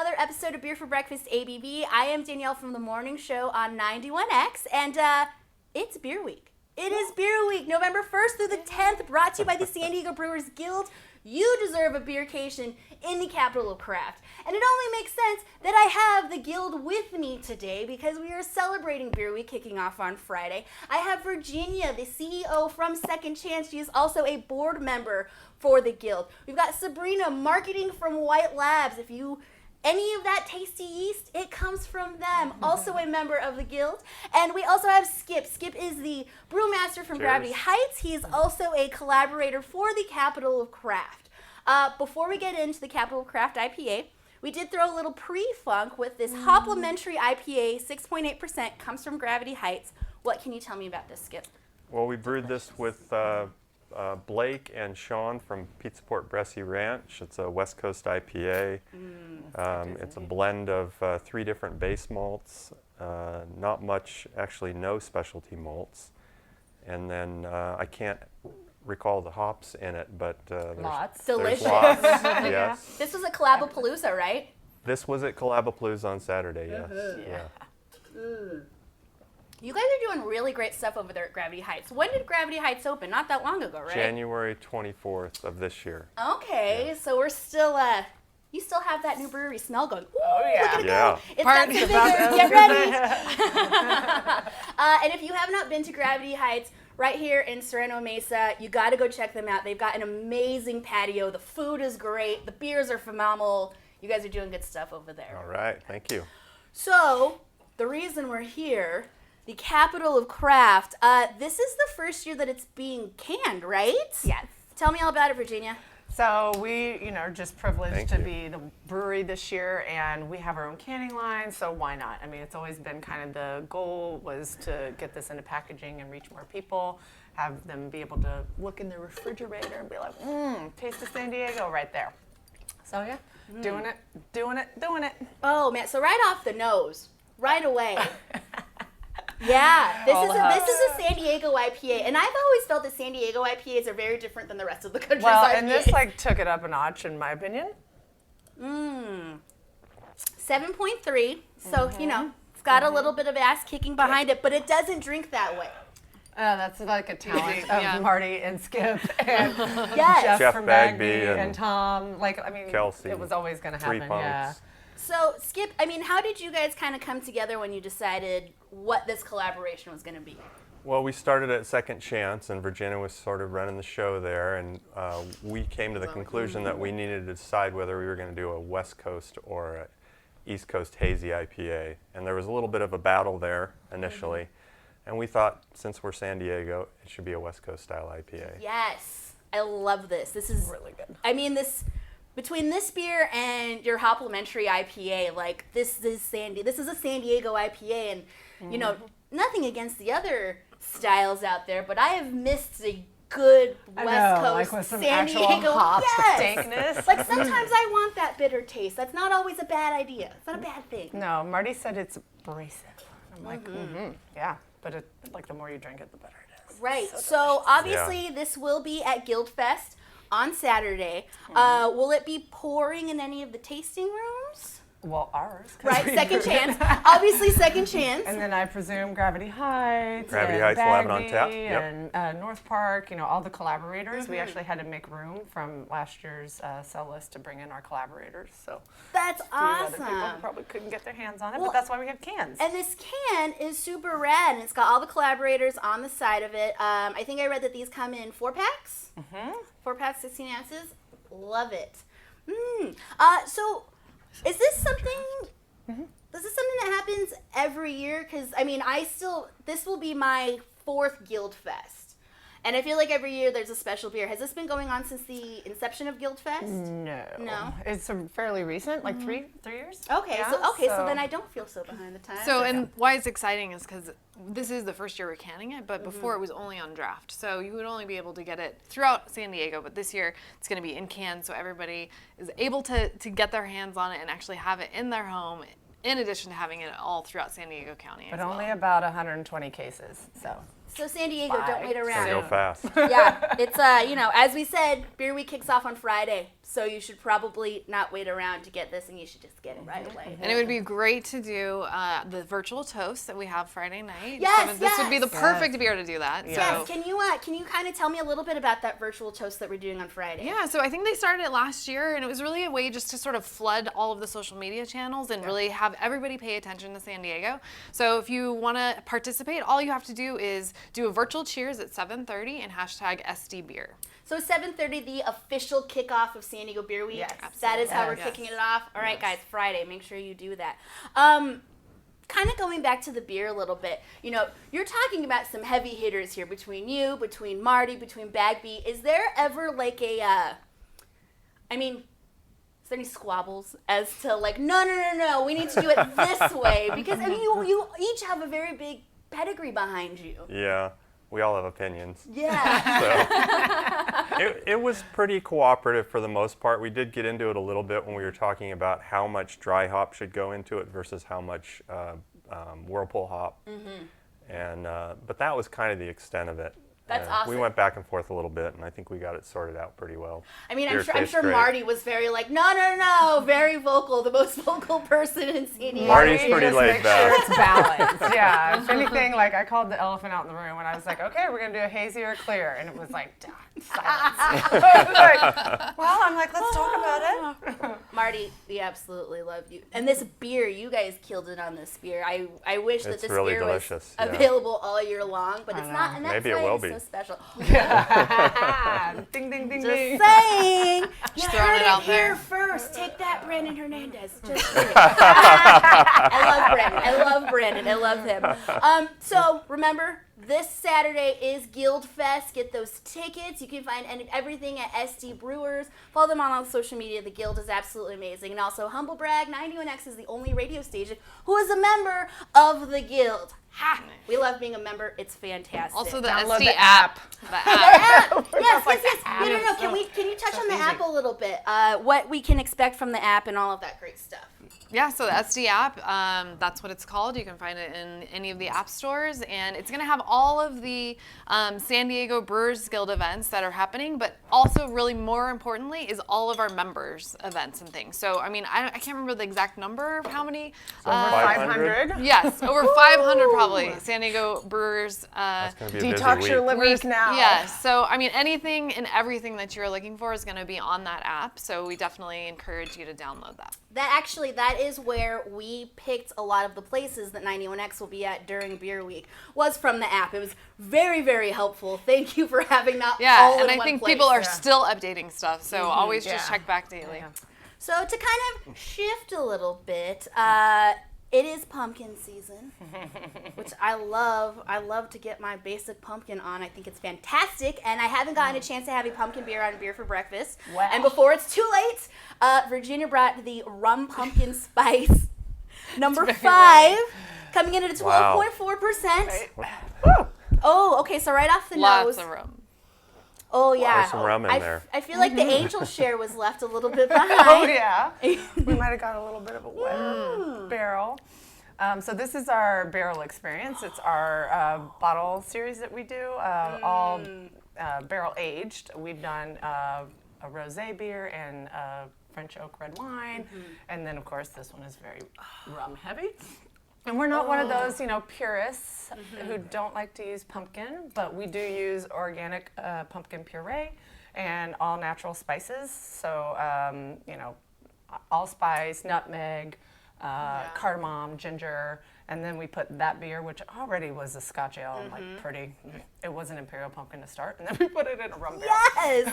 another episode of Beer for Breakfast ABV. I am Danielle from the morning show on 91X, and it's Beer Week. It is Beer Week, November 1st through the 10th, brought to you by the San Diego Brewers Guild. You deserve a beercation in the capital of craft. And it only makes sense that I have the Guild with me today because we are celebrating Beer Week kicking off on Friday. I have Virginia, the CEO from Second Chance. She is also a board member for the Guild. We've got Sabrina, marketing from White Labs. If you any of that tasty yeast, it comes from them. Also a member of the Guild. And we also have Skip. Skip is the brewmaster from Gravity Heights. He is also a collaborator for the Capital of Craft. Before we get into the Capital of Craft IPA, we did throw a little pre-funk with this Hoplimentary IPA, 6.8%, comes from Gravity Heights. What can you tell me about this, Skip? Well, we brewed this with Blake and Sean from Pizza Port Bressie Ranch. It's a West Coast IPA. It's a blend of 3 different base malts, not much, actually no specialty malts. And then I can't recall the hops in it, but lots. There's Delicious. lots. Yes. This was at Collabapalooza, right? This was at Collabapalooza on Saturday, yes. You guys are doing really great stuff over there at Gravity Heights. When did Gravity Heights open? Not that long ago, right? January 24th of this year. Okay, so we're still, you still have that new brewery smell going. Ooh, yeah. Look at it Yeah. go. It's got the vigor. Get ready. And if you have not been to Gravity Heights, right here in Sereno Mesa, you got to go check them out. They've got an amazing patio. The food is great. The beers are phenomenal. You guys are doing good stuff over there. All right, thank you. So, the reason we're here, the Capital of Craft, this is the first year that it's being canned, right? Yes. Tell me all about it, Virginia. So we, are just privileged Thank to you. be the brewery this year, and we have our own canning line, so why not? I mean, it's always been kind of the goal was to get this into packaging and reach more people, have them be able to look in the refrigerator and be like, taste of San Diego right there. So yeah, doing it. Oh, man, so right off the nose, right away. Yeah, this is a San Diego IPA, and I've always felt that San Diego IPAs are very different than the rest of the country's Well, IPAs. and this took it up a notch in my opinion. 7.3, so, it's got a little bit of ass kicking behind it, but it doesn't drink that way. That's like a talent of Marty and Skip and Yes. Jeff from Bagby Bagby and and Tom. Kelsey, it was always going to 3 happen. punks. Yeah. So, Skip, how did you guys kind of come together when you decided what this collaboration was going to be? Well, we started at Second Chance, and Virginia was sort of running the show there, and we came to the conclusion that we needed to decide whether we were going to do a West Coast or a East Coast hazy IPA. And there was a little bit of a battle there initially, and we thought since we're San Diego, it should be a West Coast style IPA. Yes, I love this. This is Really good. Between this beer and your Hoplimentary IPA, this is a San Diego IPA, and nothing against the other styles out there, but I have missed a good West Coast with some San actual Diego. hop Yes. dankness. Sometimes I want that bitter taste. That's not always a bad idea. It's not a bad thing. No, Marty said it's abrasive. I'm like, yeah, but the more you drink it, the better it is. Right. So So obviously this will be at Guild Fest on Saturday. Will it be pouring in any of the tasting rooms? Well, ours. 'cause Right, we Second do. Chance. Obviously, Second Chance. And then I presume Gravity Heights, Gravity and Heights will have it on Bagby, tap, yep. and North Park. All the collaborators. We actually had to make room from last year's sell list to bring in our collaborators. So That's a few other people awesome. probably couldn't get their hands on it, Well, but that's why we have cans. And this can is super rad, and it's got all the collaborators on the side of it. I think I read that these come in 4-packs. 4 packs, 16 ounces. Love it. So, is this something? Is this something that happens every year? Because this will be my 4th Guild Fest, and I feel like every year there's a special beer. Has this been going on since the inception of Guild Fest? No. It's fairly recent, like 3 years. Okay, Yeah, so then I don't feel so behind the times. So, and why it's exciting is because this is the first year we're canning it, but before it was only on draft. So you would only be able to get it throughout San Diego, but this year it's going to be in cans, so everybody is able to get their hands on it and actually have it in their home, in addition to having it all throughout San Diego County. But as only well. about 120 cases. So San Diego, Bye. don't wait Gotta around. go fast. Yeah, it's as we said, Beer Week kicks off on Friday, so you should probably not wait around to get this, and you should just get it right away. And it would be great to do the virtual toast that we have Friday night. Yes, This would be the yes. perfect beer to do that. Yes, So. can you kind of tell me a little bit about that virtual toast that we're doing on Friday? Yeah, so I think they started it last year, and it was really a way just to sort of flood all of the social media channels and really have everybody pay attention to San Diego. So if you want to participate, all you have to do is do a virtual cheers at 7:30 and hashtag SDBeer. So 7:30, the official kickoff of San Diego Beer Week. Yes. That is how we're Yes. kicking it off. All right, guys, Friday. Make sure you do that. Kind of going back to the beer a little bit. You know, you're talking about some heavy hitters here between you, between Marty, between Bagby. Is there ever like is there any squabbles as to like, no, we need to do it this way? Because I mean, you each have a very big pedigree behind you. Yeah, we all have opinions. Yeah. So it was pretty cooperative for the most part. We did get into it a little bit when we were talking about how much dry hop should go into it versus how much whirlpool hop. And but that was kind of the extent of it. That's We awesome. went back and forth a little bit, and I think we got it sorted out pretty well. I mean, Beer I'm tastes sure great. Marty was very like, no, very vocal, the most vocal person in San Diego. Marty's pretty Just laid make back. sure it's balanced. Yeah. If anything, like I called the elephant out in the room when I was like, okay, we're gonna do a hazy or clear, and it was like silence. I was like, well, I'm like, let's talk about it. Marty, we absolutely love you. And this beer, you guys killed it on this beer. I wish that It's this really beer delicious, was yeah. available all year long, but it's I not, know. and that's Maybe it why will it's be. so special. Ding, ding, ding, Just ding. saying. You throwing heard it it out here there. first. Take that, Brandon Hernandez. Just kidding. I love Brandon. I love him. So remember, this Saturday is Guild Fest. Get those tickets. You can find everything at SD Brewers. Follow them on all social media. The Guild is absolutely amazing. And also, humble brag, 91X is the only radio station who is a member of the Guild. Ha! We love being a member. It's fantastic. Also the Download SD the app. The app. Yes. No. Can you touch on the app a little bit? What we can expect from the app and all of that great stuff. Yeah, so the SD app, that's what it's called. You can find it in any of the app stores, and it's going to have all of the San Diego Brewers Guild events that are happening, but also really more importantly is all of our members events and things. So, I mean, I can't remember the exact number of how many. Over 500. Yes, over 500 probably San Diego Brewers. It's going to be a busy Detox your week. livers now. Yes, so I mean, anything and everything that you're looking for is going to be on that app. So we definitely encourage you to download that. That is where we picked a lot of the places that 91X will be at during Beer Week, was from the app. It was very, very helpful. Thank you for having that all and in I one think place. people are still updating stuff, so always just yeah. check back daily. Yeah. So to kind of shift a little bit, it is pumpkin season, which I love. I love to get my basic pumpkin on. I think it's fantastic, and I haven't gotten a chance to have a pumpkin beer on Beer for Breakfast. Wow. And before it's too late, Virginia brought the rum pumpkin spice, number 5, coming in at a Wow. 12.4%. Woo. Oh, okay, so right off the Lots nose. of rum. Oh, yeah. There's some rum in there. I feel like the angel share was left a little bit behind. Oh, yeah. We might have got a little bit of a wet barrel. So this is our barrel experience. It's our bottle series that we do, all barrel aged. We've done a rosé beer and French oak red wine, and then of course this one is very rum heavy. And we're not one of those, purists who don't like to use pumpkin, but we do use organic pumpkin puree and all natural spices. So, allspice, nutmeg, cardamom, ginger, and then we put that beer, which already was a Scotch ale, it was an imperial pumpkin to start, and then we put it in a rum barrel. Yes.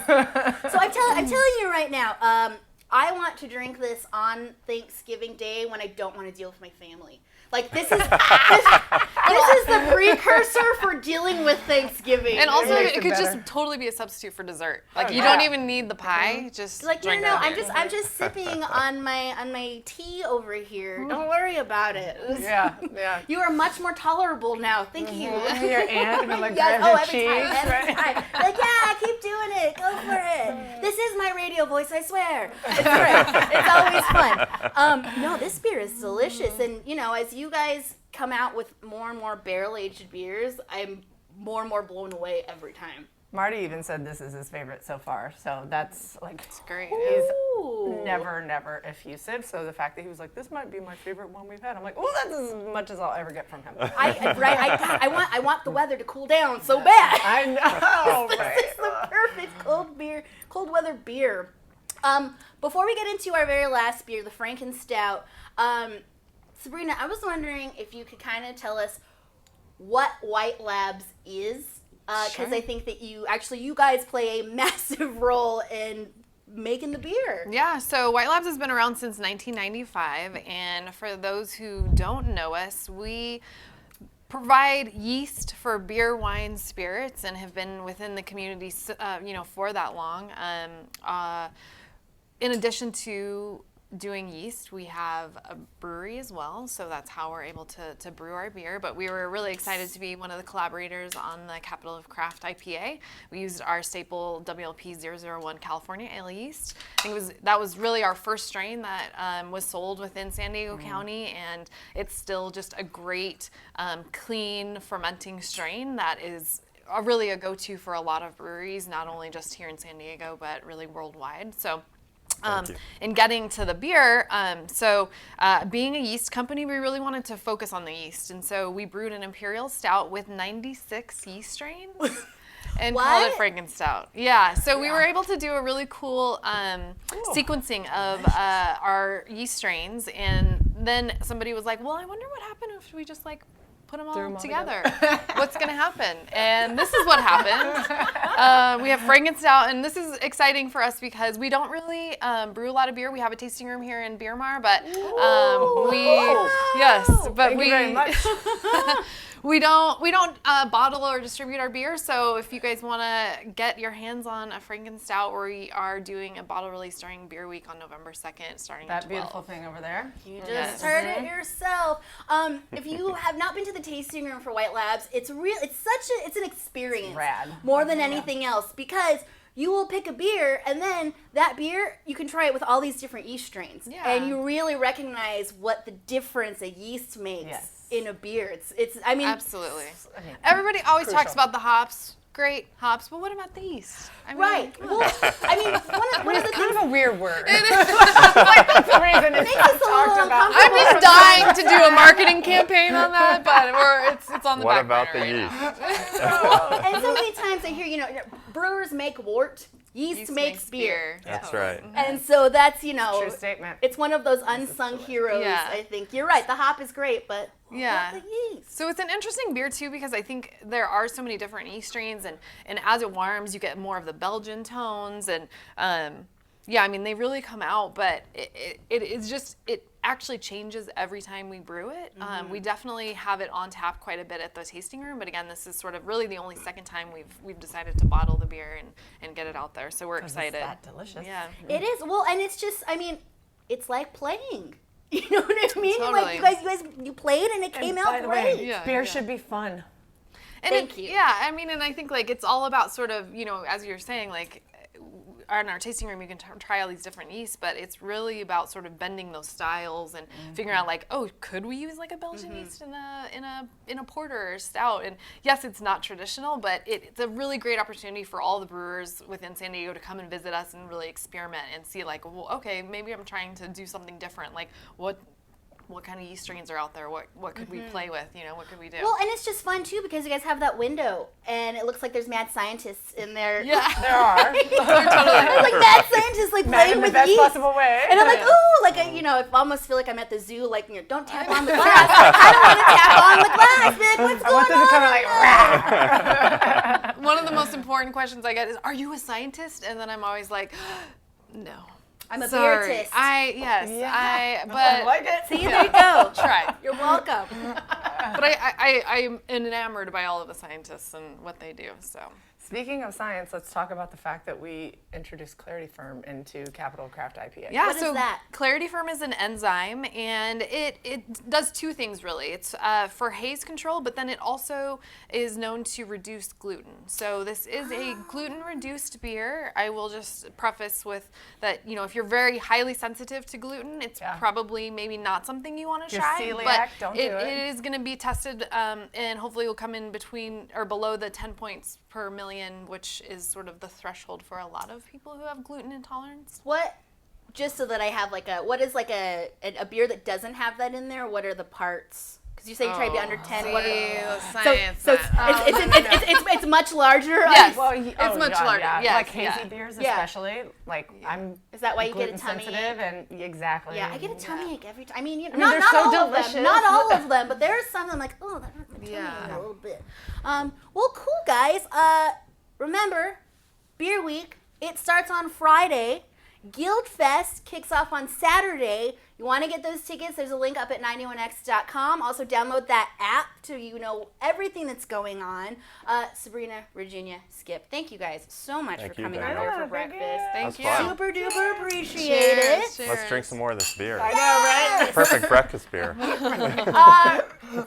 So I'm telling you right now, I want to drink this on Thanksgiving Day when I don't want to deal with my family. Like this is the precursor for dealing with Thanksgiving. And also, makes it it could better. just totally be a substitute for dessert. Like you yeah. don't even need the pie. Just like drink no, that I'm beer. just sipping on my tea over here. Don't worry about it. Yeah. You are much more tolerable now. Thank you. Your aunt would like Yes, grab your every cheese. time. Like, yeah, keep doing it. Go for it. This is my radio voice, I swear. It's great. It's always fun. No, this beer is delicious. And, as you guys come out with more and more barrel-aged beers, I'm more and more blown away every time. Marty even said this is his favorite so far, so that's like It's great. he's Ooh. never effusive. So the fact that he was like, "This might be my favorite one we've had," I'm like, "Oh, that's as much as I'll ever get from him." I want the weather to cool down so bad. I know, This right? is the perfect cold weather beer. Before we get into our very last beer, the Franken Stout, Sabrina, I was wondering if you could kind of tell us what White Labs is, because Sure. I think that you guys play a massive role in making the beer. Yeah, so White Labs has been around since 1995, and for those who don't know us, we provide yeast for beer, wine, spirits, and have been within the community, for that long. In addition to doing yeast, we have a brewery as well, so that's how we're able to brew our beer. But we were really excited to be one of the collaborators on the Capital of Craft IPA. We used our staple WLP 001 California ale yeast. I think that was really our first strain that was sold within San Diego County, and it's still just a great, clean fermenting strain that is really a go-to for a lot of breweries, not only just here in San Diego, but really worldwide. So. In getting to the beer, being a yeast company, we really wanted to focus on the yeast. And so we brewed an imperial stout with 96 yeast strains and called it Franken Stout. Yeah, so we were able to do a really cool sequencing of our yeast strains. And then somebody was like, well, I wonder what happened if we just put them all together. What's going to happen? And this is what happened. We have Franken Stout, and this is exciting for us because we don't really brew a lot of beer. We have a tasting room here in Beer Mar, but Thank you very much. we don't bottle or distribute our beer. So if you guys want to get your hands on a Franken Stout, we are doing a bottle release during Beer Week on November 2nd, starting at 12. That beautiful thing over there. You just heard it yourself. If you have not been to the tasting room for White Labs, it's an experience. It's rad. More than anything else, because you will pick a beer, and then that beer, you can try it with all these different yeast strains. Yeah. And you really recognize what the difference a yeast makes in a beer. Absolutely. Everybody always talks about the hops. Great hops, but what about the yeast? Right. Well, one of the It's kind things. of a weird word. It is. That's the reason it's Makes us a little talked about. I'm just dying to do a marketing campaign on that, but it's on the What back about the burner right yeast? Well, and so many times I hear, brewers make wort, yeast makes beer. That's right. And so that's, True statement. it's one of those unsung heroes, Yeah. I think. You're right, the hop is great, but Yeah. what the yeast? So it's an interesting beer too because I think there are so many different yeast strains and as it warms you get more of the Belgian tones and they really come out, but it actually changes every time we brew it. We definitely have it on tap quite a bit at the tasting room, but again, this is sort of really the only second time we've decided to bottle the beer and get it out there. So we're excited. It's that delicious. Yeah. It is. Well, and it's just, it's like playing. You know what I mean? Totally. Like you played and it came By out the great. way, Yeah, beer yeah. should be fun. And Thank you. Yeah, and I think it's all about sort of, as you're saying, in our tasting room you can try all these different yeasts, but it's really about sort of bending those styles and figuring out could we use a Belgian yeast in a porter or stout? And yes, it's not traditional, but it's a really great opportunity for all the brewers within San Diego to come and visit us and really experiment and see okay, maybe I'm trying to do something different. What kind of yeast strains are out there? What could we play with? What could we do? Well, and it's just fun too because you guys have that window and it looks like there's mad scientists in there. yeah. There are. Like mad scientists Mad playing in the with best yeast. possible way. And I'm like, ooh, I almost feel like I'm at the zoo, don't tap on the glass. I don't want to tap on the glass. Be like, what's I want going them to on? come One of the most important questions I get is, "Are you a scientist?" And then I'm always like, "No, I'm a sorry. beertist. But I like it. See, there you go. try." You're welcome. But I'm enamored by all of the scientists and what they do. So Speaking of science, let's talk about the fact that we introduced Clarity Firm into Capital Craft IPA. Yeah, What is so that? Clarity Firm is an enzyme, and it does two things really. It's for haze control, but then it also is known to reduce gluten. So this is a gluten-reduced beer. I will just preface with that, if you're very highly sensitive to gluten, it's probably maybe not something you want to If try. you're celiac, but don't do it. It is going to be tested, and hopefully will come in between or below the 10 points per million, which is sort of the threshold for a lot of people who have gluten intolerance. What? Just so that I have what is a beer that doesn't have that in there? What are the parts? Because you say you try to be under 10. What are Science. so it's much larger. Yes. Well, It's much larger. Yeah. Yes, Like hazy yeah. beers, Yeah. especially. I'm Is that why you get a gluten tummy sensitive, and exactly. Yeah, I get a tummy ache every time. I mean, they're not so all of delicious. them. Not all of them, but there are some I'm like, oh, that hurt my tummy Yeah. a little bit. Well, cool, guys. Remember, Beer Week, it starts on Friday. Guild Fest kicks off on Saturday. You want to get those tickets, there's a link up at 91x.com. Also, download that app to know everything that's going on. Sabrina, Virginia, Skip, thank you guys so much Thank for you, coming Danielle. over for Yeah, thank breakfast. Thank That's you. fun. Super duper appreciate Cheers. it. Let's drink some more of this beer. I know, right? Perfect breakfast beer.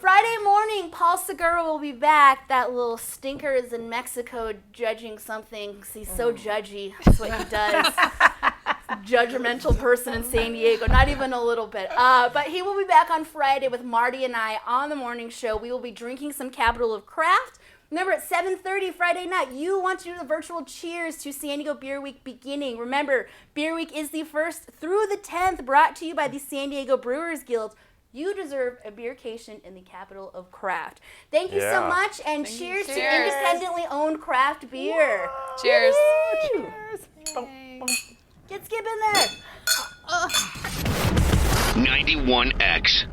Friday morning, Paul Segura will be back. That little stinker is in Mexico judging something 'cause he's so judgy. That's what he does. Judgmental person in San Diego, not even a little bit. But he will be back on Friday with Marty and I on the morning show. We will be drinking some Capital of Craft. Remember, at 7:30 Friday night, you want to do the virtual cheers to San Diego Beer Week beginning. Remember, Beer Week is the 1st through the 10th, brought to you by the San Diego Brewers Guild. You deserve a beercation in the capital of craft. Thank you so Yeah. much, and cheers to Cheers. independently owned craft beer. Cheers. Woo! Get Skip in there. 91X.